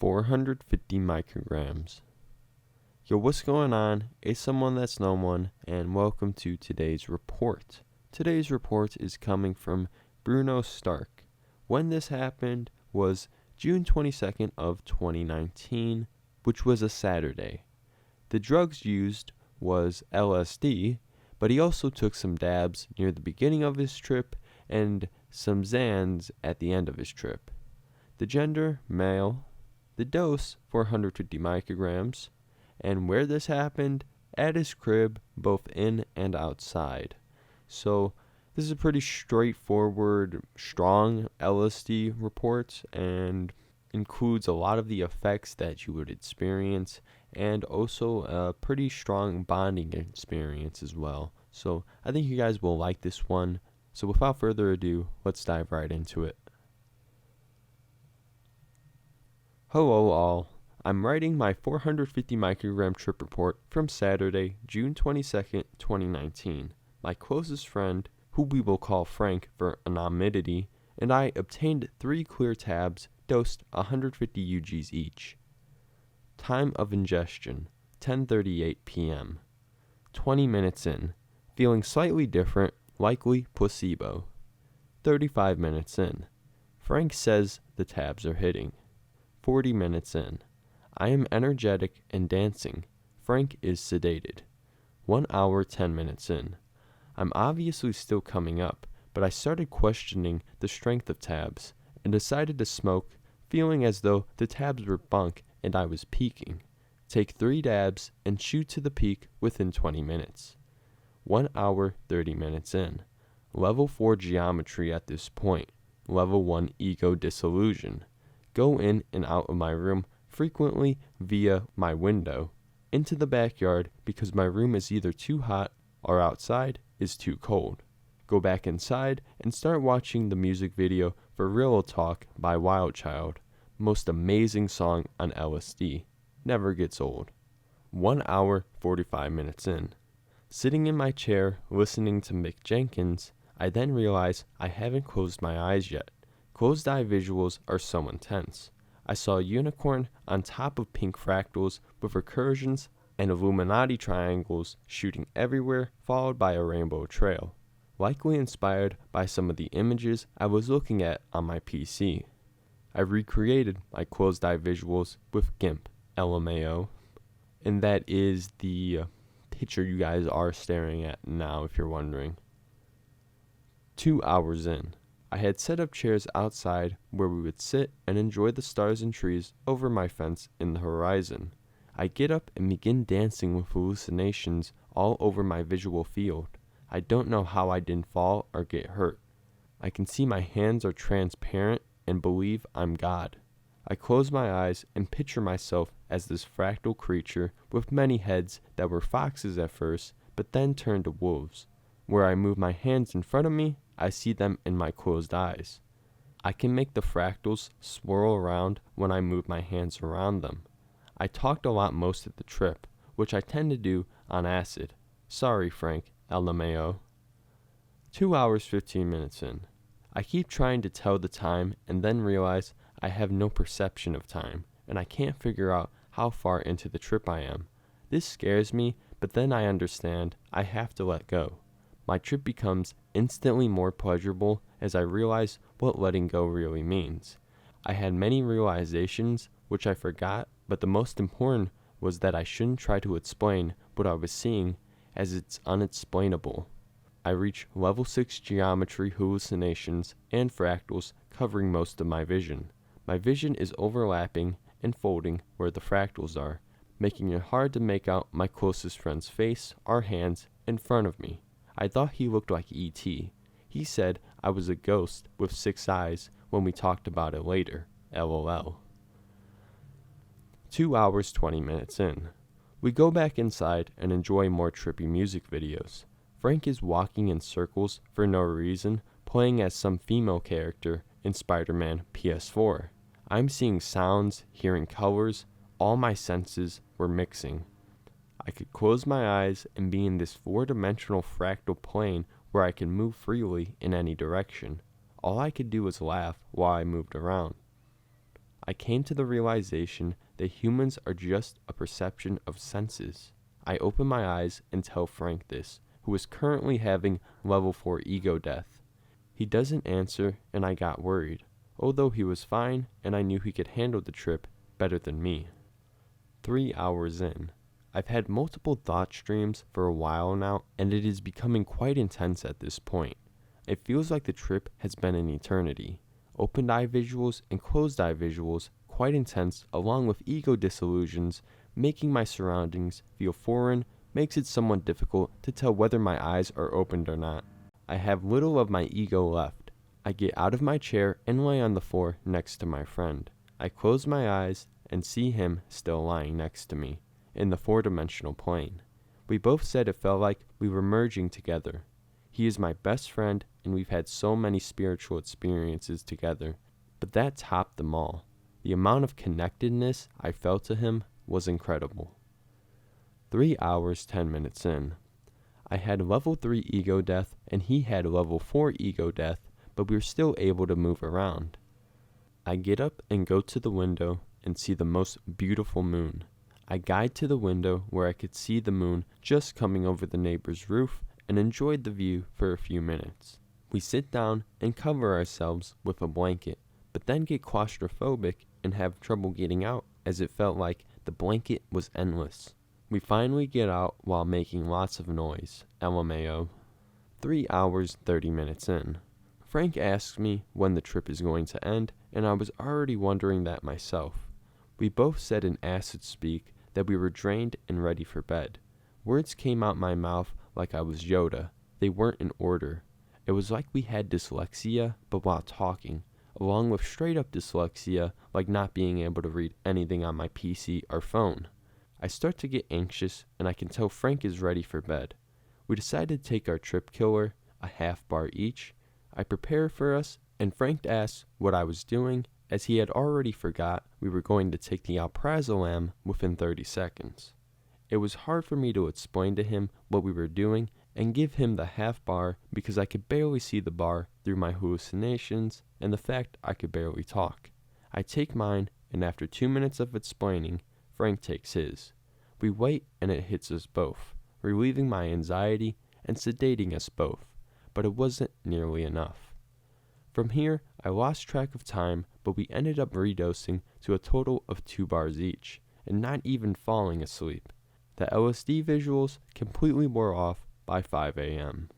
450 micrograms. Yo, what's going on? It's someone that's no one, and welcome to today's report. Today's report is coming from Bruno Stark. When this happened was June 22nd of 2019, which was a Saturday. The drugs used was LSD, but he also took some dabs near the beginning of his trip and some Xans at the end of his trip. The gender, male. The dose, 450 micrograms. And where this happened, at his crib, both in and outside. So this is a pretty straightforward, strong LSD report and includes a lot of the effects that you would experience and also a pretty strong bonding experience as well. So I think you guys will like this one. So without further ado, let's dive right into it. Hello all. I'm writing my 450 microgram trip report from Saturday, June 22nd, 2019. My closest friend, who we will call Frank for anonymity, and I obtained 3 clear tabs dosed 150 UGs each. Time of ingestion, 10:38 p.m. 20 minutes in, feeling slightly different, likely placebo. 35 minutes in, Frank says the tabs are hitting. 40 minutes in, I am energetic and dancing. Frank is sedated. 1 hour 10 minutes in, I'm obviously still coming up, but I started questioning the strength of tabs and decided to smoke, feeling as though the tabs were bunk and I was peaking. Take 3 dabs and shoot to the peak within 20 minutes. 1 hour 30 minutes in, level 4 geometry at this point, level 1 ego disillusion. Go in and out of my room frequently via my window, into the backyard because my room is either too hot or outside is too cold. Go back inside and start watching the music video for Real Talk by Wild Child. Most amazing song on LSD. Never gets old. 1 hour 45 minutes in. Sitting in my chair listening to Mick Jenkins, I then realize I haven't closed my eyes yet. Closed eye visuals are so intense. I saw a unicorn on top of pink fractals with recursions and Illuminati triangles shooting everywhere, followed by a rainbow trail, likely inspired by some of the images I was looking at on my PC. I recreated my closed eye visuals with GIMP, LMAO, and that is the picture you guys are staring at now if you're wondering. 2 hours in. I had set up chairs outside where we would sit and enjoy the stars and trees over my fence in the horizon. I get up and begin dancing with hallucinations all over my visual field. I don't know how I didn't fall or get hurt. I can see my hands are transparent and believe I'm God. I close my eyes and picture myself as this fractal creature with many heads that were foxes at first, but then turned to wolves. Where I move my hands in front of me, I see them in my closed eyes. I can make the fractals swirl around when I move my hands around them. I talked a lot most of the trip, which I tend to do on acid. Sorry, Frank, LMAO. 2 hours 15 minutes in. I keep trying to tell the time and then realize I have no perception of time, and I can't figure out how far into the trip I am. This scares me, but then I understand I have to let go. My trip becomes instantly more pleasurable as I realize what letting go really means. I had many realizations which I forgot, but the most important was that I shouldn't try to explain what I was seeing as it's unexplainable. I reach level 6 geometry hallucinations and fractals covering most of my vision. My vision is overlapping and folding where the fractals are, making it hard to make out my closest friend's face or hands in front of me. I thought he looked like E.T. He said I was a ghost with 6 eyes when we talked about it later. LOL. 2 hours 20 minutes in. We go back inside and enjoy more trippy music videos. Frank is walking in circles for no reason, playing as some female character in Spider-Man PS4. I'm seeing sounds, hearing colors, all my senses were mixing. I could close my eyes and be in this 4-dimensional fractal plane where I can move freely in any direction. All I could do was laugh while I moved around. I came to the realization that humans are just a perception of senses. I open my eyes and tell Frank this, who is currently having level 4 ego death. He doesn't answer, and I got worried, although he was fine and I knew he could handle the trip better than me. 3 hours in. I've had multiple thought streams for a while now, and it is becoming quite intense at this point. It feels like the trip has been an eternity. Opened eye visuals and closed eye visuals, quite intense, along with ego disillusions, making my surroundings feel foreign, makes it somewhat difficult to tell whether my eyes are opened or not. I have little of my ego left. I get out of my chair and lay on the floor next to my friend. I close my eyes and see him still lying next to me, in the 4-dimensional plane. We both said it felt like we were merging together. He is my best friend, and we've had so many spiritual experiences together, but that topped them all. The amount of connectedness I felt to him was incredible. 3 hours, 10 minutes in. I had level 3 ego death, and he had level 4 ego death, but we were still able to move around. I get up and go to the window and see the most beautiful moon. I guide to the window where I could see the moon just coming over the neighbor's roof and enjoyed the view for a few minutes. We sit down and cover ourselves with a blanket, but then get claustrophobic and have trouble getting out as it felt like the blanket was endless. We finally get out while making lots of noise, LMAO. 3 hours, 30 minutes in. Frank asks me when the trip is going to end, and I was already wondering that myself. We both said in acid speak that we were drained and ready for bed. Words came out my mouth like I was Yoda. They weren't in order. It was like we had dyslexia, but while talking, along with straight up dyslexia, like not being able to read anything on my PC or phone. I start to get anxious, and I can tell Frank is ready for bed. We decided to take our trip killer, a half bar each. I prepare for us, and Frank asks what I was doing, as he had already forgot we were going to take the Alprazolam within 30 seconds. It was hard for me to explain to him what we were doing and give him the half bar because I could barely see the bar through my hallucinations and the fact I could barely talk. I take mine, and after 2 minutes of explaining, Frank takes his. We wait, and it hits us both, relieving my anxiety and sedating us both, but it wasn't nearly enough. From here, I lost track of time, but we ended up redosing to a total of 2 bars each, and not even falling asleep. The LSD visuals completely wore off by 5 a.m.